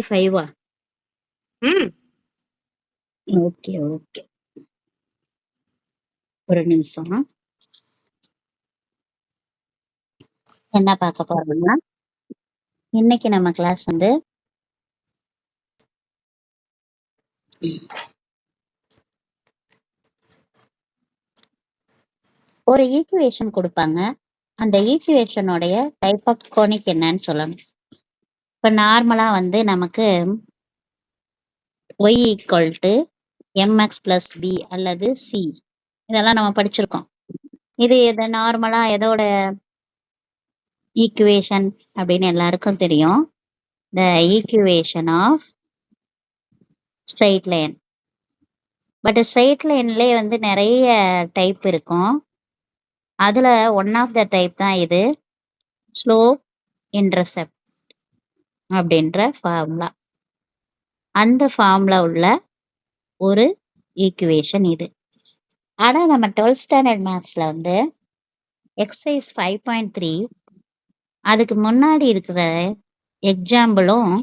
5 ம் okay okay ஒரு நிமிஷம். என்ன பார்க்க போறோம்னா இன்னைக்கு நம்ம கிளாஸ் வந்து ஒரு ஈக்குவேஷன் கொடுப்பாங்க. அந்த ஈக்குவேஷனோடைய டைப் ஆஃப் கோனிக் என்னன்னு சொல்லணும். இப்போ நார்மலா வந்து நமக்கு y equal to mx plus b அல்லது சி இதெல்லாம் நம்ம படிச்சிருக்கோம். இது நார்மலா எதோட ஈக்குவேஷன் அப்படின்னு எல்லாருக்கும் தெரியும். The equation of straight line. But straight லைன்லேயே வந்து நிறைய டைப் இருக்கும். அதில் ஒன் ஆஃப் த டைப் தான் இது ஸ்லோப் இன்டர்செப்ட் அப்படின்ற ஃபார்முலா. அந்த ஃபார்முலா உள்ள ஒரு ஈக்குவேஷன் இது. ஆனால் நம்ம 12th ஸ்டாண்டர்ட் மேத்ஸில் வந்து எக்ஸசைஸ் 5.3 அதுக்கு முன்னாடி இருக்கிற எக்ஸாம்பிளும்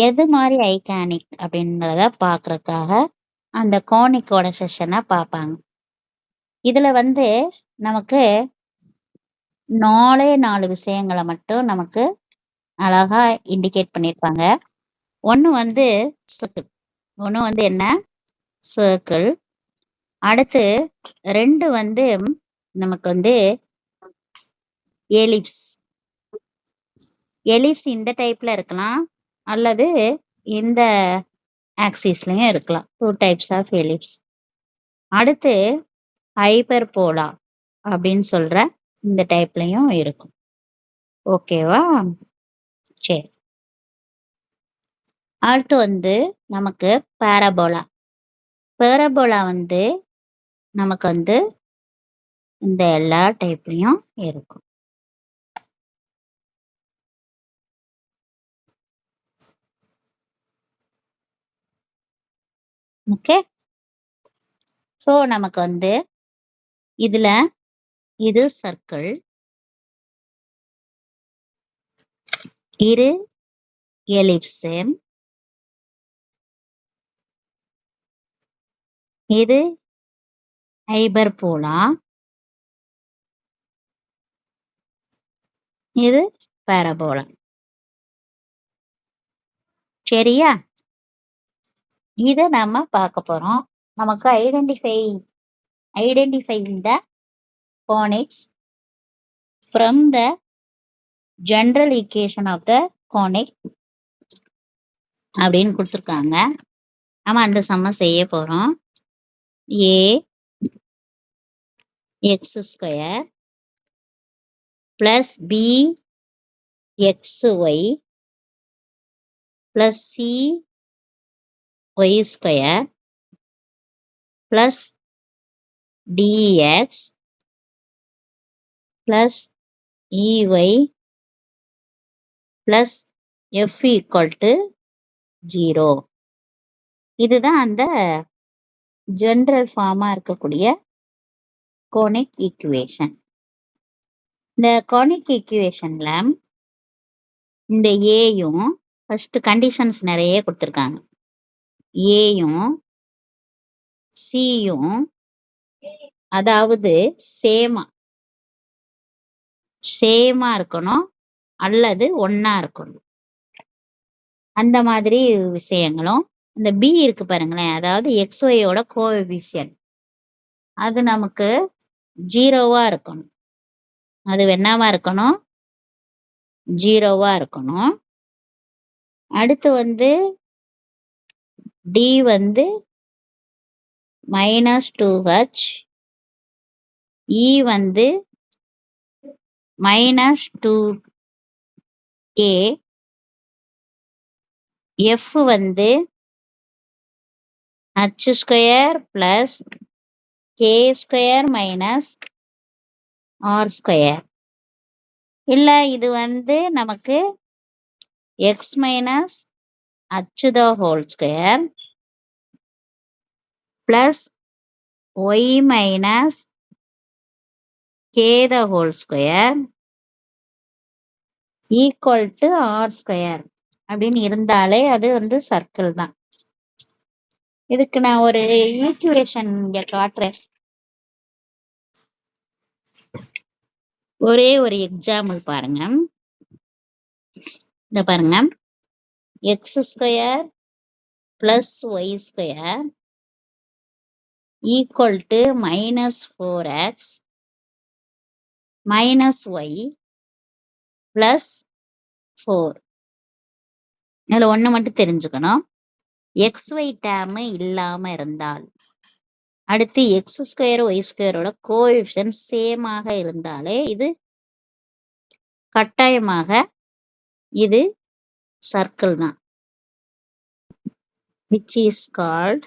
எது மாதிரி ஐகானிக் அப்படின்றத பார்க்கறதுக்காக அந்த கோனிக்கோட செஷனை பார்ப்பாங்க. இதில் வந்து நமக்கு 4 விஷயங்களை மட்டும் நமக்கு அழகா இண்டிகேட் பண்ணியிருப்பாங்க. ஒன்று வந்து சர்க்கிள், ஒன்று வந்து என்ன சர்க்கிள். அடுத்து 2 வந்து நமக்கு வந்து எலிப்ஸ். எலிப்ஸ் இந்த டைப்ல இருக்கலாம் அல்லது இந்த ஆக்சிஸ்லயும் இருக்கலாம். 2 டைப்ஸ் ஆஃப் எலிப்ஸ். அடுத்து ஹைப்பர்போலா அப்படின்னு சொல்ற இந்த டைப்லயும் இருக்கும். ஓகேவா? சரி. அடுத்து வந்து நமக்கு பாராபோலா. பாராபோலா வந்து நமக்கு வந்து இந்த எல்லா டைப்லயும் இருக்கும். ஓகே. ஸோ நமக்கு வந்து இதுல இது சர்க்கிள், இரு எலிப்ஸ், இது ஹைபர்போலா, இது பாராபோலா. சரியா? இதை நம்ம பார்க்க போறோம். நமக்கு identifying the conics from the general equation of the conic அப்படின்னு கொடுத்துருக்காங்க. நம்ம அந்த சம்ம செய்ய போறோம். a x square plus b xy plus c y square plus dx plus ey plus f equal to 0. இதுதான் அந்த ஜென்ரல் ஃபார்மா இருக்கக்கூடிய கோனிக் ஈக்குவேஷன். இந்த கோனிக் ஈக்குவேஷன்ல இந்த ஏயும் ஃபர்ஸ்ட் கண்டிஷன்ஸ் நிறைய கொடுத்துருக்காங்க. ஏயும் சியும் அதாவது சேமா இருக்கணும் அல்லது ஒன்னா இருக்கணும். அந்த மாதிரி விஷயங்களும் இந்த பி இருக்கு பாருங்களேன், அதாவது எக்ஸ்ஒயோட கோஎஃபிஷியன்ட் அது நமக்கு 0வா இருக்கணும். அது என்னவா இருக்கணும்? 0வா இருக்கணும். அடுத்து வந்து டி வந்து -2h, இ வந்து -2k, எஃப் வந்து h square plus k square minus r square. இல்லை இது வந்து நமக்கு x minus h the whole square plus y minus k the whole square equal to r square அப்படின்னு இருந்தாலே அது வந்து சர்க்கிள் தான். இதுக்கு நான் ஒரு ஈக்குவேஷன் இங்க காட்டுறேன். ஒரே ஒரு எக்ஸாம்பிள் பாருங்க. இந்த பாருங்க, x² + y² = -4x - y + 4. இதுல ஒண்ணு மட்டும் தெரிஞ்சுக்கணும். xy டேர்ம் இல்லாம இருந்தால், அடுத்து x² y² கோஎஃபிஷியன்ட் சேமாக இருந்தாலே இது கட்டாயமாக இது சர்க்கிள் தான், which is called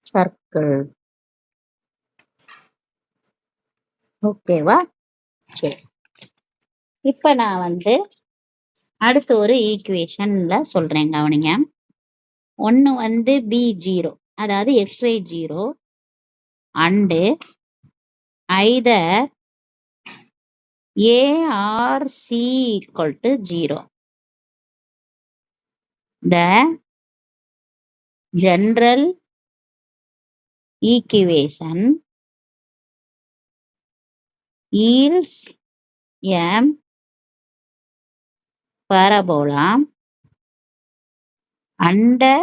circle. ஓகேவா? சரி, இப்ப நான் வந்து அடுத்து ஒரு ஈக்குவேஷன்ல சொல்றேன், கவனிங்க. ஒன்னு வந்து b0, அதாவது xy 0 and either a or c = 0. The general equation yields a parabola under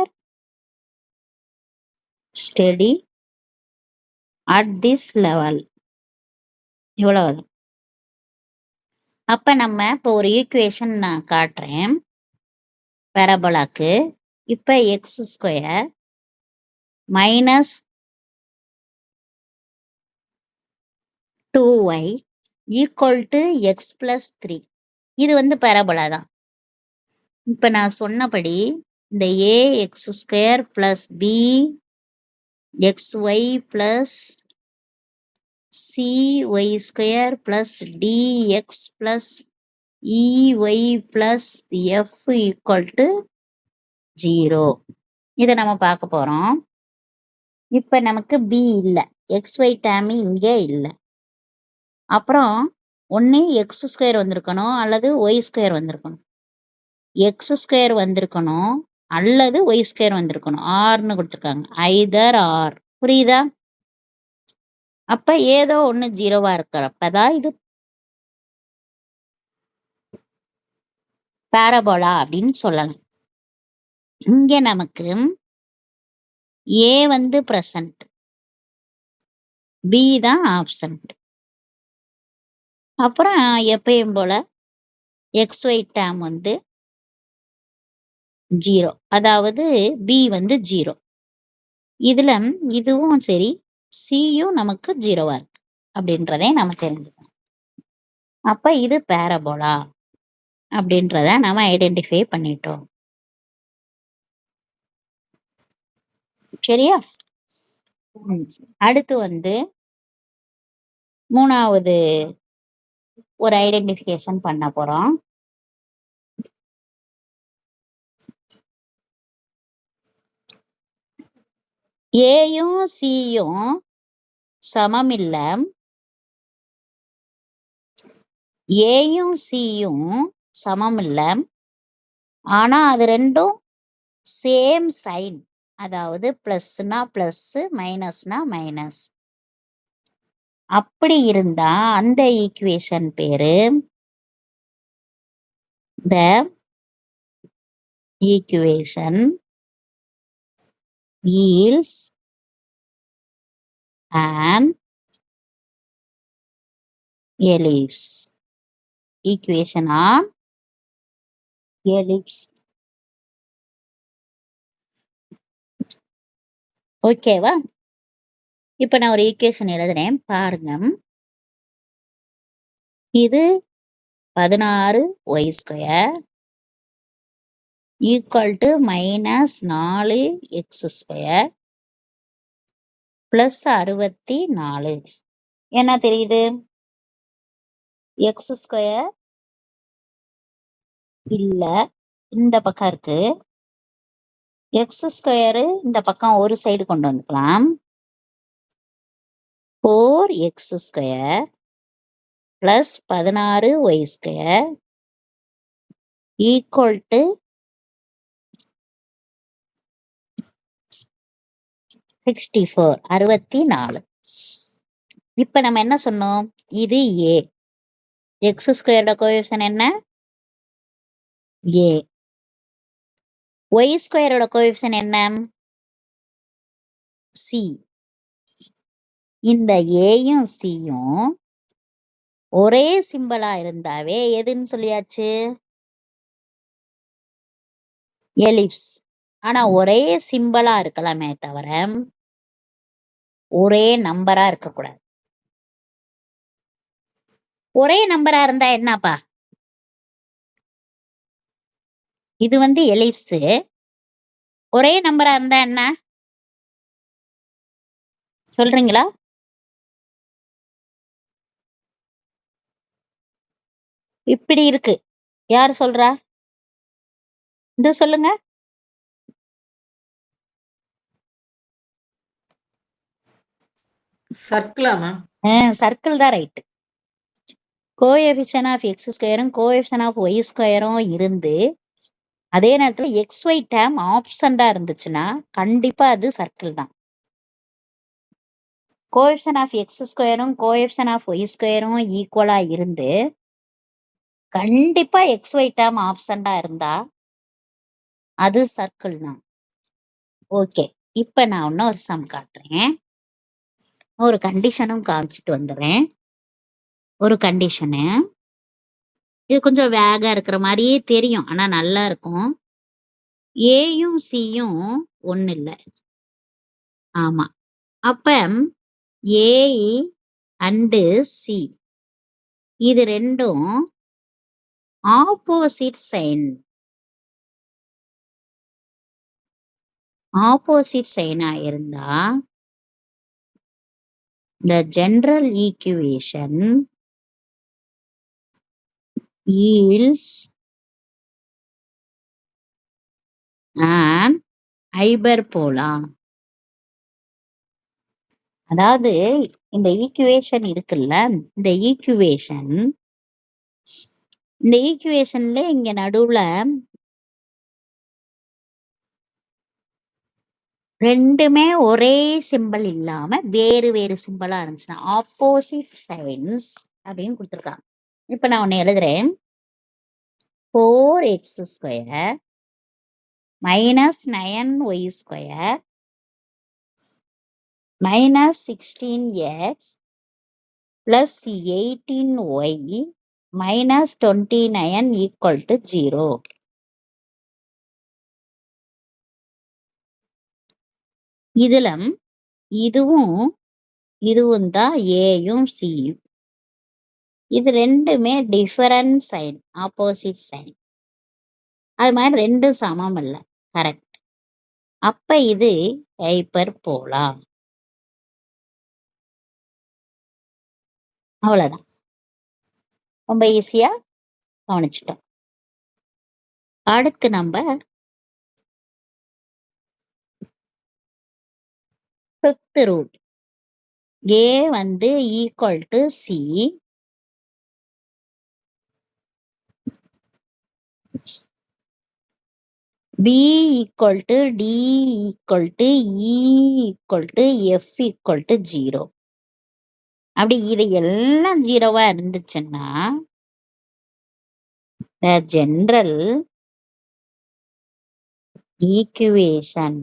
steady at this level. இவ்வளவு. அப்ப நம்ம இப்போ ஒரு ஈக்குவேஷன் நான் காட்டுறேன் பேரபோலாக்கு. இப்ப x² - 2y = x + 3. இது வந்து பேரபோலா தான். இப்ப நான் சொன்னபடி இந்த ax² + bxy + cy² + dx + ey + f = 0. இதை நம்ம பார்க்க போறோம். இப்ப நமக்கு b இல்லை, xy டேர்ம் இங்கே இல்லை. அப்புறம் ஒன்று x² வந்திருக்கணும் அல்லது y² வந்திருக்கணும். x² வந்திருக்கணும் அல்லது y² வந்திருக்கணும். ஆர்னு கொடுத்துருக்காங்க, ஐதர் ஆர். புரியுதா? அப்ப ஏதோ ஒன்று 0வா இருக்கிறப்பதான் இது பேரபோலா அப்படின்னு சொல்லலாம். இங்க நமக்கு a வந்து பிரசன்ட், b தான் ஆப்சன்ட். அப்புறம் எப்பயும் போல xy டேர்ம் வந்து 0, அதாவது b வந்து 0. இதுல இதுவும் சரி, சியும் நமக்கு 0வா இருக்கு அப்படின்றதை நம்ம தெரிஞ்சுக்கணும். அப்ப இது பேரபோலா அப்படின்றத நம்ம ஐடென்டிஃபை பண்ணிட்டோம். சரியா? அடுத்து வந்து மூணாவது ஒரு ஐடென்டிஃபிகேஷன் பண்ண போறோம். ஏயும் சியும் சமம் இல்ல, ஏயும் சியும் சமம் இல்ல, ஆனா அது ரெண்டும் சேம் சைன், அதாவது பிளஸ்னா பிளஸ் மைனஸ்னா மைனஸ். அப்படி இருந்தா அந்த ஈக்குவேஷன் பேரு the equation yields an ellipse. Equation on ellipse. ஓகேவா? இப்ப நான் ஒரு ஈக்குவேஷன் எழுதுறேன் பாருங்க. இது 16y² = -4x² + 64. என்ன தெரியுது? x² இல்ல, இந்த பக்கம் இருக்கு. x² இந்த பக்கம் ஒரு சைடு கொண்டு வந்துக்கலாம். 4x² + 16y² equal to 64 64. இப்ப நம்ம என்ன சொன்னோம்? இது ஏ. எக்ஸ் ஸ்கொயரோட கோஎஃபிஷியன்ட் என்ன? ஏ. ஒய் ஸ்கொயரோட கோஎஃபிஷியன்ட் என்ன? சி. இந்த ஏயும் சியும் ஒரே சிம்பிளா இருந்தாவே எதுன்னு சொல்லியாச்சு? எலிப்ஸ். ஆனா ஒரே சிம்பிளா இருக்கலாமே தவிர ஒரே நம்பரா இருக்கக்கூடாது. ஒரே நம்பரா இருந்தா என்னப்பா? இது வந்து எலிப்ஸ். ஒரே நம்பரா இருந்தா என்ன சொல்றீங்களா? இப்படி இருக்கு. யார் சொல்றா? இது சொல்லுங்க. சர்க்கிளா மேம்? சர்க்கிள் தான் ரைட். கோஎஃபிஷியன்ட் ஆஃப் எக்ஸ் ஸ்கொயரும் கோஎஃபிஷியன்ட் ஆஃப் ஒய் ஸ்கொயரும் இருந்து அதே நேரத்தில் எக்ஸ் ஒய் டேம் ஆப்சண்டா இருந்துச்சுன்னா கண்டிப்பா அது சர்க்கிள் தான். கோஎஃபிஷியன்ட் ஆஃப் எக்ஸ் ஸ்கொயரும் கோஎஃபிஷியன்ட் ஆஃப் ஒய் ஸ்கொயரும் ஈக்குவலா இருந்து கண்டிப்பா எக்ஸ் ஒய் டேம் ஆப்சண்டா இருந்தா அது சர்க்கிள் தான். ஓகே, இப்ப நான் இன்னொரு சம் காட்டுறேன். ஒரு கண்டிஷனும் காமிச்சிட்டு வந்துடுறேன். ஒரு கண்டிஷனு இது கொஞ்சம் வேகா இருக்கிற மாதிரியே தெரியும், ஆனா நல்லா இருக்கும். ஏயும் சியும் ஒண்ணு இல்லை. ஆமா, அப்ப ஏ அண்டு சி இது ரெண்டும் ஆப்போசிட் சைன். ஆப்போசிட் சைனா இருந்தா the general equation yields an hyperbola. அதாவது இந்த ஈக்குவேஷன் இருக்குல்ல, இந்த ஈக்குவேஷன்ல இங்க நடுவுல ரெண்டுமே ஒரே சிம்பிள் இல்லாம வேறு வேறு சிம்பிளா இருந்துச்சுன்னா ஆப்போசிட் சைன்ஸ் அப்படின்னு கொடுத்துருக்காங்க. இப்ப நான் ஒன்னு எழுதுறேன். 4x square minus 9y square minus 16x plus 18y minus 29 equal to 0. இதுல இதுவும் தான் ஏயும் சியும். இது ரெண்டுமே டிஃபரண்ட் சைன், ஆப்போசிட் சைன். அது மாதிரி ரெண்டும் சமம் இல்லை. கரெக்ட். அப்ப இது ஹைப்பர்போலா. அவ்வளவுதான். ரொம்ப ஈஸியா கவனிச்சிட்டோம். அடுத்து நம்ம 5th ரூல். ஏ வந்து equal to C, B equal to D equal to E equal to F equal to 0. அப்படி இது எல்லாம் 0வா இருந்துச்சுன்னா the general equation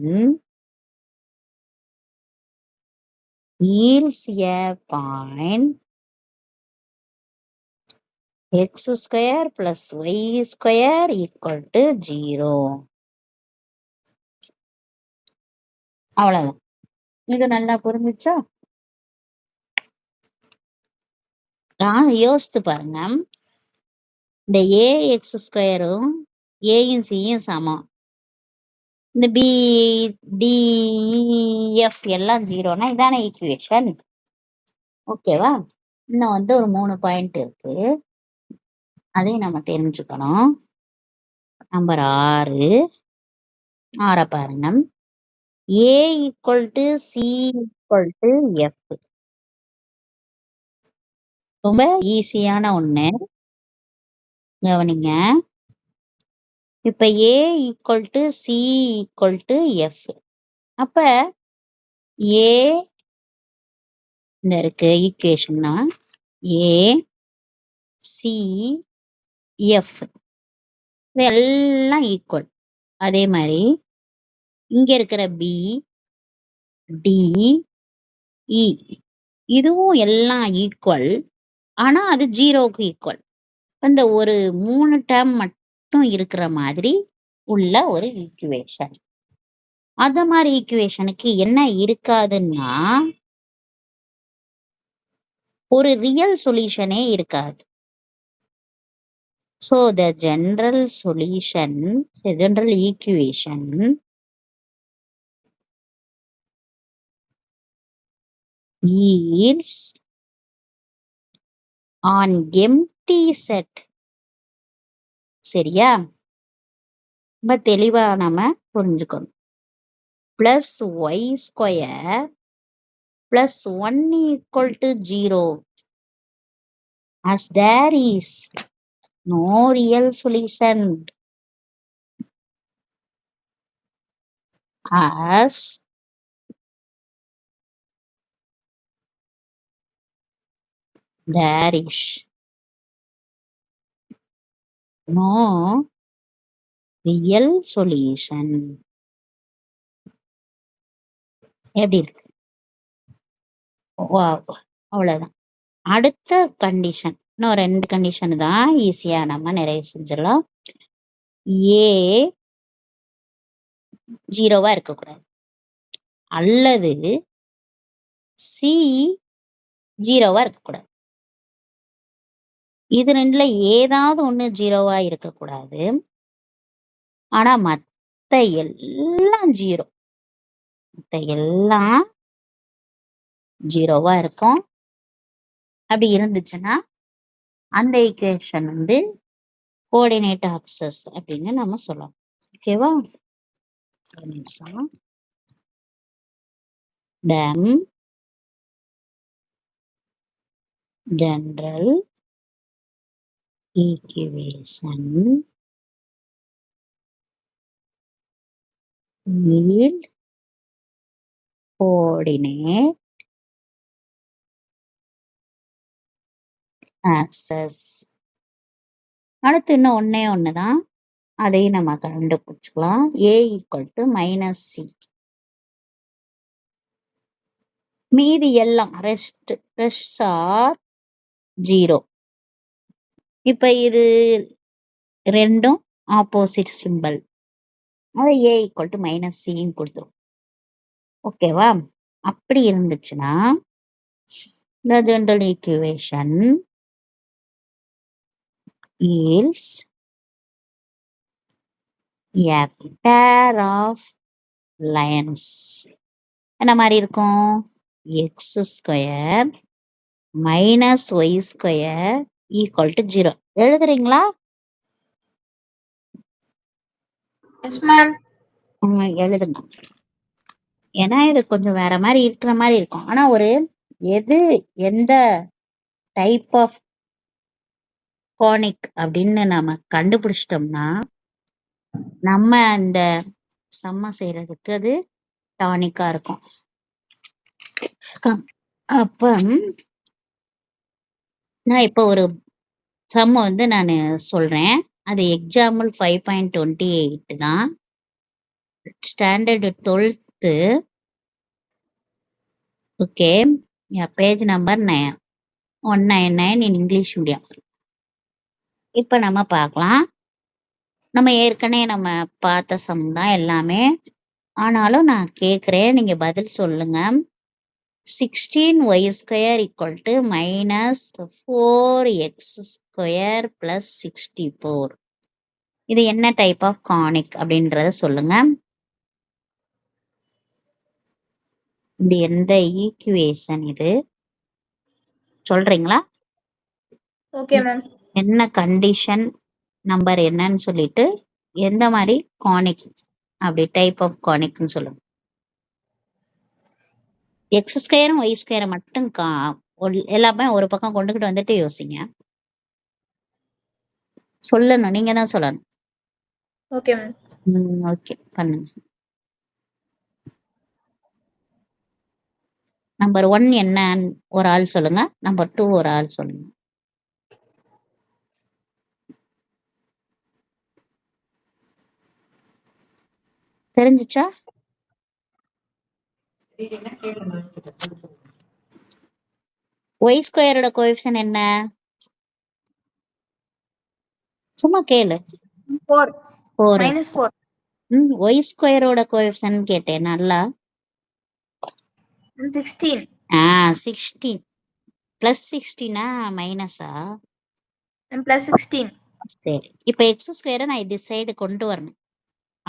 yields a point x square plus y square equal to 0. அவ்வளவுதான். இது நல்லா புரிஞ்சுச்சா? யோசித்து பாருங்க. இந்த ஏஎக்ஸ் ஸ்கொயரும் ஏயும் சியும் சமம். இந்த பி டிஎஃப் எல்லாம் 0னா இதான ஈக்குவேஷன். ஓகேவா? இன்னும் வந்து ஒரு 3 பாயிண்ட் இருக்கு, அதையும் நம்ம தெரிஞ்சுக்கணும். நம்பர் 6 பாருங்க. A equal to C equal to F. ரொம்ப ஈஸியான ஒண்ணு, கவனிங்க. இப்ப A equal to C equal to F. அப்ப A இந்த இருக்கு ஈக்குவேஷன்னா A C F இது எல்லாம் ஈக்குவல். அதே மாதிரி இங்க இருக்கிற B D E இதுவும் எல்லாம் ஈக்குவல். ஆனா அது 0க்கு ஈக்குவல். இந்த ஒரு 3 டேர்ம் மட்டும் இருக்கிற மாதிரி உள்ள ஒரு ஈக்குவேஷன். அத மாதிரி ஈக்குவேஷனுக்கு என்ன இருக்காதுன்னா ஒரு ரியல் சொல்யூஷனே இருக்காது. So the general solution, the general equation is on empty set. சரியா? ரொம்ப தெளிவா நாம புரிஞ்சுக்கணும். plus y square plus 1 equal to 0 as there is no real solution as there is no real solution. எப்படி இருக்கு? அவ்வளவுதான். அடுத்த கண்டிஷன், இன்னும் 2 கண்டிஷன் தான் ஈஸியா நம்ம நிறைய செஞ்சிடலாம். ஏ 0வா இருக்கக்கூடாது, அல்லது சி 0வா இருக்கக்கூடாது. இது 2ல ஏதாவது ஒண்ணு 0வா இருக்கக்கூடாது. ஆனா மத்த எல்லாம் 0, மத்த எல்லாம் 0வா இருக்கும். அப்படி இருந்துச்சுன்னா அந்த ஈக்குவேஷன் வந்து கோஆர்டினேட் ஆக்சஸ் அப்படின்னு நம்ம சொல்லலாம். ஓகேவா? ஒரு நிமிஷம். Then general equation will coordinate axis. அடுத்து இன்னும் ஒன்னே ஒண்ணுதான், அதையும் நம்ம கண்டுபிடிச்சுக்கலாம். A equal to -C. மீதி எல்லாம் ரெஸ்ட் ஆர் 0. இப்ப இது ரெண்டும் ஆப்போசிட் சிம்பிள். அது A ஈக்குவல் டு -C கொடுத்துரும். ஓகேவா? அப்படி இருந்துச்சுன்னா the general equation is a pair of lines. என்ன மாதிரி இருக்கும்? x² -y² equal to 0. எழுதுறீங்களா? எழுதுங்க. ஏன்னா இது கொஞ்சம் வேற மாதிரி இருக்கிற மாதிரி இருக்கும். ஆனா ஒரு எந்த டைப் ஆஃப் கோனிக் அப்படின்னு நம்ம கண்டுபிடிச்சிட்டோம்னா நம்ம இந்த சம்ம செய்யறதுக்கு அது டானிக்கா இருக்கும். அப்ப நான் இப்போ ஒரு சம்ம வந்து நான் சொல்றேன். அது எக்ஸாம்பிள் 5.28 தான். Standard 12th. Okay, page number 199 in English medium. இப்போ நம்ம பார்க்கலாம். நம்ம ஏற்கனவே நம்ம பார்த்த சம் தான் எல்லாமே. ஆனாலும் நான் கேட்குறேன், நீங்க பதில் சொல்லுங்க. 16y² equal to -4x² + 64. இது என்ன டைப் ஆஃப் கானிக் அப்படின்றத சொல்லுங்க. இது எந்த ஈக்குவேஷன் இது சொல்றீங்களா? Okay ma'am. என்ன கண்டிஷன் நம்பர் என்னன்னு சொல்லிட்டு எந்த மாதிரி கானிக் அப்படி டைப் ஆஃப் கானிக்னு சொல்லுங்க. x² y² மட்டும் எல்லாமே ஒரு பக்கம் கொண்டுகிட்டு வந்துட்டு யோசிங்க. சொல்லணும், நீங்க தான் சொல்லணும். Okay ma'am. ஓகே பண்ணுங்க. நம்பர் 1 என்ன ஒரு ஆள் சொல்லுங்க. நம்பர் 2 ஒரு ஆள் சொல்லுங்க. தெரிஞ்சுச்சா? ஒய் ஸ்கொயரோட கோஎஃபிஷியன்ட் என்ன? சும்மா கேளு. 4. 4. -4. ஒய் ஸ்கொயரோட கோஎஃபிஷியன்ட் கேட்டேன் நல்லா. 16. 16. ப்ளஸ் 16 மைனஸா? ப்ளஸ் 16. சரி, இப்போ எக்ஸ் ஸ்கொயரை நான் இது சைடு கொண்டு வரணும்.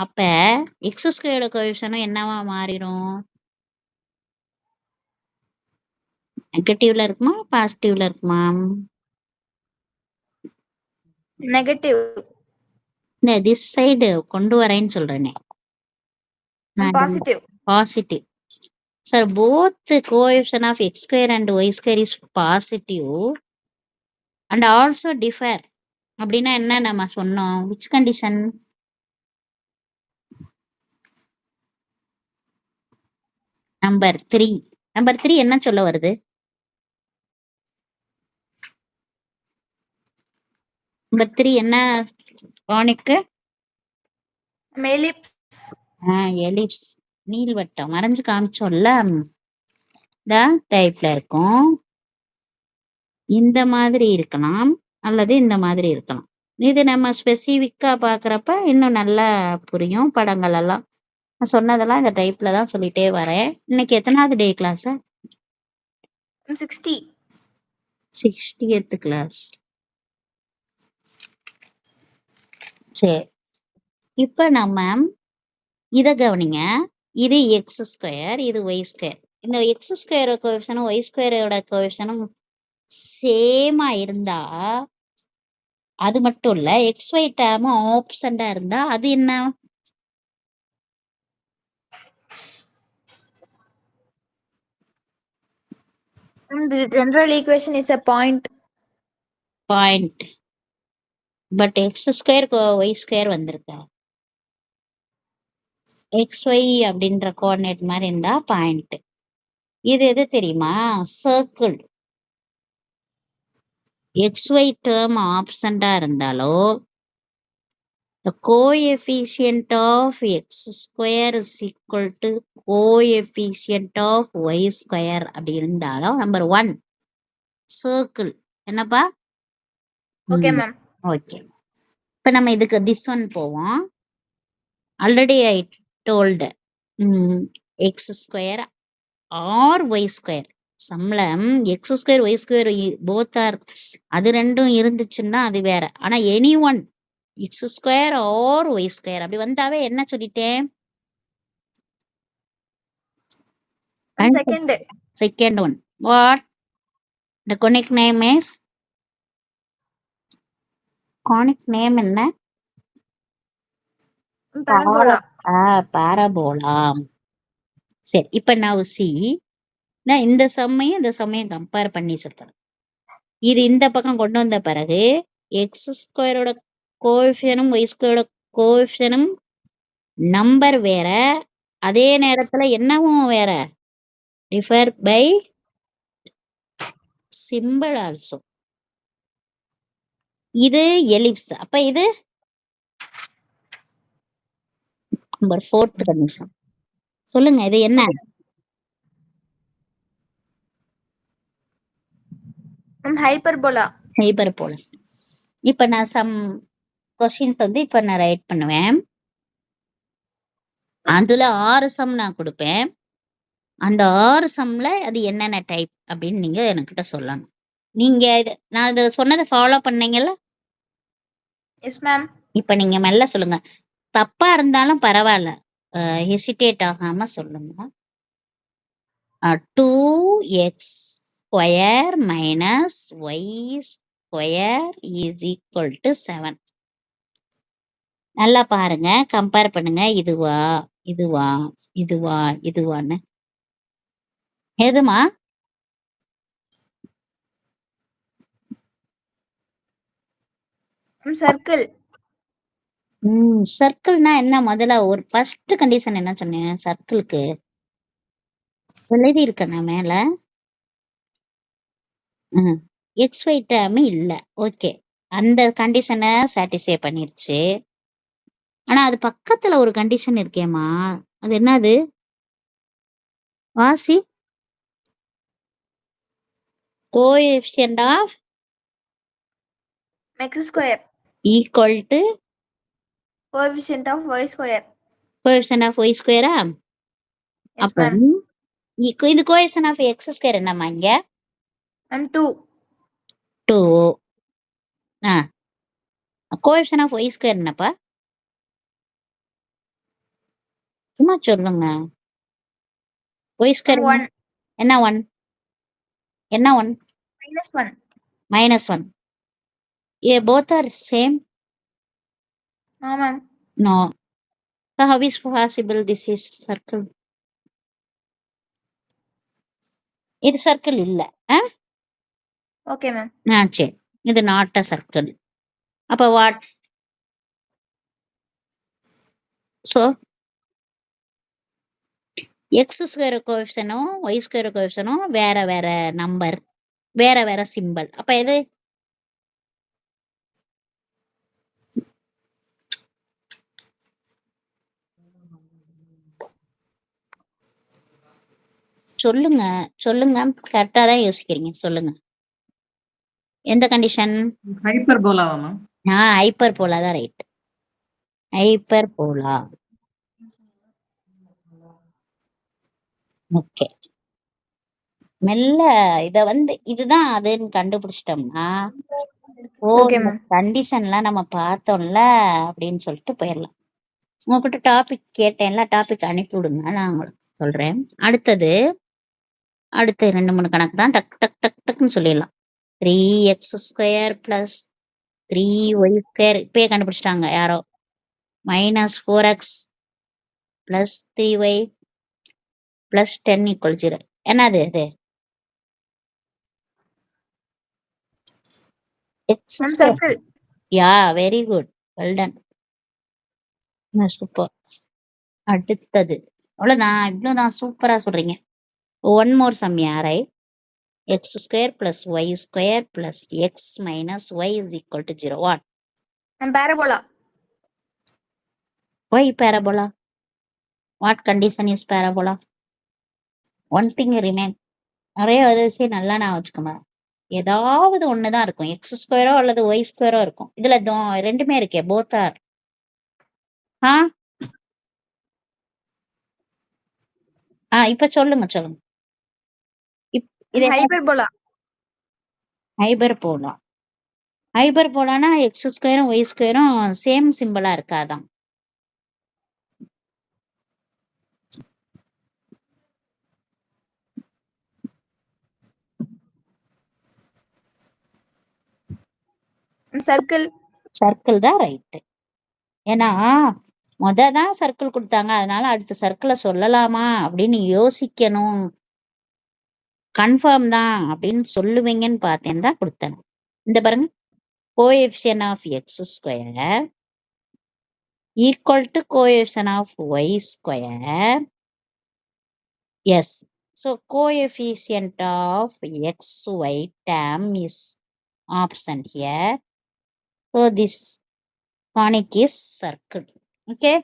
அப்ப எக்ஸ் ஸ்கொயரோட கோஎஃபிஷியன்ட் என்னவா மாறிடும்? நெகட்டிவ்ல இருக்குமா பாசிட்டிவ்ல இருக்குமா? நெகட்டிவ். இந்த திஸ் சைடு கொண்டு வரேன்னு சொல்றேனே. Positive. Positive. Sir both coefficient of x square and y square is positive and also differ அப்படின்னா என்ன நம்ம சொன்னோம்? Which condition? நம்பர் 3. நம்பர் 3 என்ன சொல்ல வருது? நம்பர் 3 என்ன ராணிக்கு? எலிப்ஸ். எலிப்ஸ், நீள்வட்டம் வரைஞ்சு காமிச்சோம்ல. இந்த டைப்ல இருக்கும். இந்த மாதிரி இருக்கலாம் அல்லது இந்த மாதிரி இருக்கலாம். இது நம்ம ஸ்பெசிஃபிக்கா பாக்குறப்ப இன்னும் நல்லா புரியும். படங்கள் எல்லாம் நான் சொன்னதெல்லாம் இந்த டைப்ல தான் சொல்லிட்டே வரேன். இன்னைக்கு எத்தனாவது டே கிளாஸ்? 60. 60th class. சரி, இப்போ நம்ம இதை கவனிங்க. இது எக்ஸ் ஸ்கொயர், இது ஒய் ஸ்கொயர். இந்த எக்ஸ் ஸ்கொயர் கோஎஃபிஷியன்டும் ஒய் ஸ்கொயரோட கோஎஃபிஷியன்டும் சேமா இருந்தா, அது மட்டும் இல்ல எக்ஸ் ஒய் டேர்மும் ஆப்சண்டா இருந்தா அது என்ன? The general equation is a point. But x square y square வந்திருக்க. எக்ஸ் ஒய் அப்படின்ற கோஆர்டினேட் மாதிரி இருந்தா பாயிண்ட். இது எது தெரியுமா? சர்க்கிள். எக்ஸ் ஒய் டேர்ம் ஆப்சண்டா இருந்தாலோ the coefficient of x square is equal to coefficient of y square அப்படி இருந்தாலும் நம்பர் 1 சர்க்கிள். என்னப்பா? Okay ma'am. ஓகே, இப்போ நம்ம இதுக்கு திஸ் ஒன் போவோம். Already I told x square or y square சம்ல x square y square both or, அது ரெண்டும் இருந்துச்சுன்னா அது வேற. ஆனா any one x square or y square அப்படி வந்தாவே என்ன சொல்லிட்டேன்? Second one. What the conic name is? conic name என்ன? பாராபோலா. சரி, இப்ப நான் நான் இந்த சம்மையும் கம்பேர் பண்ணி சொல்றேன். இது இந்த பக்கம் கொண்டு வந்த பிறகு எக்ஸ் ஸ்கொயரோட கோஎஃபிஷியனும் ஒய் ஸ்கொயரோட கோஎஃபிஷியனும் நம்பர் வேற, அதே நேரத்துல என்னவும் வேற, டிஃபர் பை சிம்பிள் ஆல்சோ. இது எலிப்ஸ். அப்ப இது நம்பர் 4th கண்டிஷன். சொல்லுங்க, இது என்ன? ஹைப்பர்போலா. இப்ப நான் சம் கொஸ்டின்ஸ் இப்ப நான் ரைட் பண்ணுவேன். அதுல 6 சம் நான் கொடுப்பேன். அந்த 6 சம்ல அது என்னென்ன டைப் அப்படின்னு நீங்க என்கிட்ட சொல்லணும். நீங்க நான் இதை சொன்னதை ஃபாலோ பண்ணீங்கல்ல? Yes ma'am. இப்ப நீங்க மெல்ல சொல்லுங்க, தப்பா இருந்தாலும் பரவாயில்ல, ஹெசிடேட் ஆகாம சொல்லுங்க. 2x square minus y square is equal to 7. நல்லா பாருங்க, கம்பேர் பண்ணுங்க. இதுவா இதுவா இதுவா இதுவான்னு எதுமா? சர்க்கிள். சர்க்கிள்னா என்ன? முதல்ல ஒரு ஃபர்ஸ்ட் கண்டிஷன் என்ன சொன்னேன்? சர்க்கிளுக்கு எழுதி இருக்கேன் மேல. எக்ஸ் ஒய் டேர்ம் இல்ல. ஓகே, அந்த கண்டிஷனை சாட்டிஸ்ஃபை பண்ணிருச்சு. ஆனா அது பக்கத்துல ஒரு கண்டிஷன் இருக்கேம்மா, அது என்னது? வாசி. Coefficient of x square equal to coefficient of y square. Coefficient of y ஸ்கொயரா? Yes அப்போ ma'am. இது கோஎஃபிஷியன்ட் ஆஃப் எக்ஸ் ஸ்கொயர் என்னம்மா இங்க? Ma'am 2. 2. Coefficient of Y square என்னப்பா? சும்மா சொல்லுங்க. Y square 1. என்ன? 1. என்ன 1? -1. -1. both are same? No ma'am. No. So how is possible this is circle? இது சர்க்கிள் இல்ல. Okay ma'am. சரி, இது நாட் அ சர்க்கிள். அப்ப வாட்? ஸோ எக்ஸ் ஸ்கொயர் கோஎஃபிஷியனும் ஒய் ஸ்கொயர் கோஎஃபிஷியனும் வேற வேற நம்பர், வேற வேற சிம்பிள். அப்ப எது? சொல்லுங்க சொல்லுங்க, கரெக்டா தான் யோசிக்கிறீங்க, சொல்லுங்க. எந்த கண்டிஷன்? ஹைப்பர்போலாவா மேம்? ஹைப்பர்போலா தான் ரைட். ஹைப்பர்போலா. ஓகே, மெல்ல இத இதுதான் அதுன்னு கண்டுபிடிச்சிட்டோம்னா Okay ma'am. கண்டிஷன்லாம் நம்ம பார்த்தோம்ல அப்படின்னு சொல்லிட்டு போயிடலாம். உங்ககிட்ட டாபிக் கேட்டேன்ல, டாபிக் அனுப்பி விடுங்க, நான் உங்களுக்கு சொல்றேன். அடுத்த 2-3 கணக்கு தான், டக் டக் டக் டக்குன்னு சொல்லிடலாம். 3x² + 3y², இப்பயே கண்டுபிடிச்சிட்டாங்க யாரோ. -4x + 3y + 10 = 0. என்னது இது? Ma'am circle. Yeah, very good, well done, super. அடுத்தது அவ்வளவுதான், இவ்வளவுதான், சூப்பரா சொல்றீங்க. ஒன் மோர் சம் யாரை? x² + y² + x - y = 0. What? Ma'am parabola. Why parabola? What condition is parabola? One thing remain. நிறைய விஷயம் நல்லா நான் வச்சுக்கோங்க. ஏதாவது ஒண்ணுதான் இருக்கும், x² அல்லது y² இருக்கும். இதுல ரெண்டுமே இருக்கே, both are. இப்ப சொல்லுங்க. இது Hyperbola. Hyperbola. ஹைபர்போலானா x² y² same சிம்பிளா இருக்காதான். Circle. சர்க்கிள் தான் ரைட்டு. ஏன்னா தான் சர்க்கிள் கொடுத்தாங்க, அதனால அடுத்த சர்க்கிளை சொல்லலாமா அப்படின்னு யோசிக்கணும். கன்ஃபார்ம் தான் அப்படின்னு சொல்லுவீங்கன்னு பார்த்தேன் தான் கொடுத்தேன். இந்த பாருங்க, coefficient of x² equal to coefficient of y². Yes, so coefficient of xy term is option here. So this conic is circle. Okay?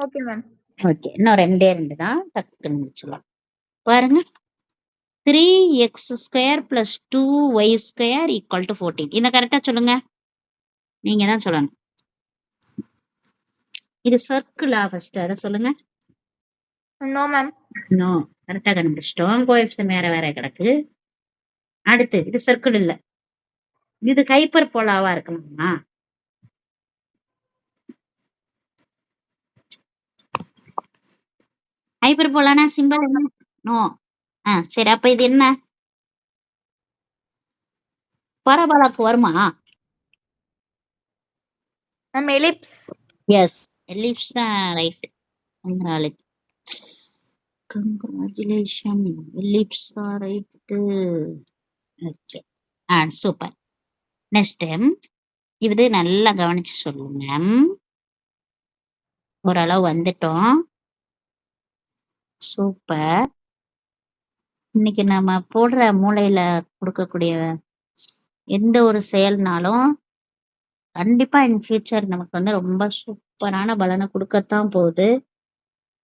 Okay ma'am. Okay, இன்னும் 2 தான், டக்குன்னு முடிச்சுக்கலாம். பாருங்க, 3x² + 2y² = 14. இதை கரெக்டா சொல்லுங்க, நீங்க தான் சொல்லணும். இது சர்க்கிளா? ஃபர்ஸ்ட் அதை சொல்லுங்க. No ma'am. நோ, கரெக்டா கண்டுபிடிச்சிட்டோம். கோஎஃபிஷியன்ட் வேற கிடக்கு. அடுத்து இது சர்க்கிள் இல்ல, இது ஹைப்பர்போலாவா இருக்கணுமா? ஹைப்பர்போலானா சிம்பிள் என்ன? நோ. சரி, அப்ப இது என்ன? பரபோலாக்கு வருமா? Ma'am ellipse. எஸ், எலிப்ஸ் தான் ரைட். கங்க்ராச்சுலேஷன், எலிப்ஸ் தான் right. Okay, super. Next time இது நல்லா கவனிச்சு சொல்லுங்க. ஓரளவு வந்துட்டோம். சூப்பர். இன்னைக்கு நம்ம போடுற மூளையில கொடுக்கக்கூடிய எந்த ஒரு செயல்னாலும் கண்டிப்பா இன் ஃபியூச்சர் நமக்கு வந்து ரொம்ப சூப்பரான பலனை கொடுக்கத்தான் போகுது.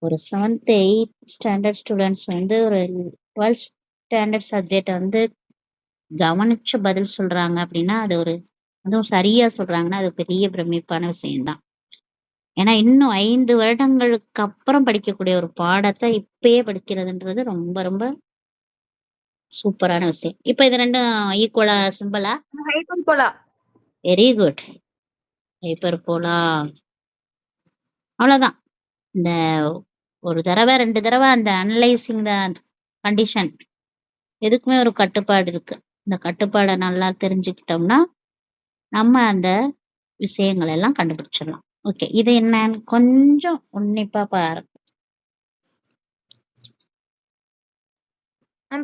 ஒரு 7th 8th ஸ்டாண்டர்ட் ஸ்டூடெண்ட்ஸ் வந்து ஒரு 12th ஸ்டாண்டர்ட் சப்ஜெக்ட் வந்து கவனிச்சு பதில் சொல்றாங்க அப்படின்னா அதுவும் சரியா சொல்றாங்கன்னா அது பெரிய பிரமிப்பான விஷயம்தான். ஏன்னா இன்னும் 5 வருடங்களுக்கு அப்புறம் படிக்கக்கூடிய ஒரு பாடத்தை இப்பயே படிக்கிறதுன்றது ரொம்ப ரொம்ப சூப்பரான விஷயம். இப்ப இது ரெண்டும் ஈக்குவலா சிம்பிளா? ஹைப்பர்போலா. Very good. ஹைப்பர் போலா. அவ்வளவுதான். இந்த ஒரு தடவை 2 தடவை அந்த அனலைசிங் த கண்டிஷன் எதுக்குமே ஒரு கட்டுப்பாடு இருக்கு. இந்த கட்டுப்பாடை நல்லா தெரிஞ்சுக்கிட்டோம்னா நம்ம அந்த விஷயங்கள் எல்லாம் கண்டுபிடிச்சிடலாம். ஓகே, இது என்னன்னு கொஞ்சம் உன்னிப்பா பாரு.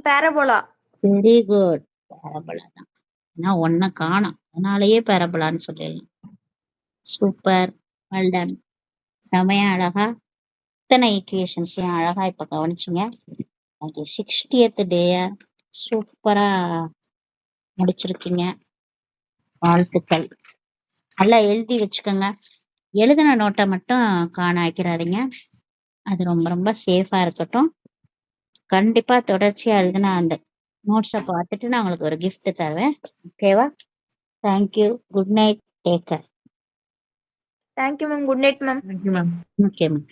பேரபோலா. Very good. பேரபோலா தான். ஏன்னா ஒன்ன காணும், அதனாலயே பேரபோலான்னு சொல்லிடலாம். Super, well done. செமையா அழகா இத்தனை ஈக்குவேஷன்ஸையும் அழகா இப்ப கவனிச்சிங்க. அது 60th டேய சூப்பரா முடிச்சிருக்கீங்க. வாழ்த்துக்கள். நல்லா எழுதி வச்சுக்கோங்க. எழுதின நோட்டை மட்டும் காண வைக்கிறாதீங்க. அது ரொம்ப ரொம்ப சேஃபா இருக்கட்டும். கண்டிப்பா தொடர்ச்சியா எழுதின அந்த நோட்ஸை பார்த்துட்டு நான் உங்களுக்கு ஒரு gift தருவேன். ஓகேவா? Thank you. Good night. Take care. Thank you ma'am. Good night ma'am. Thank you, ma'am. Okay ma'am.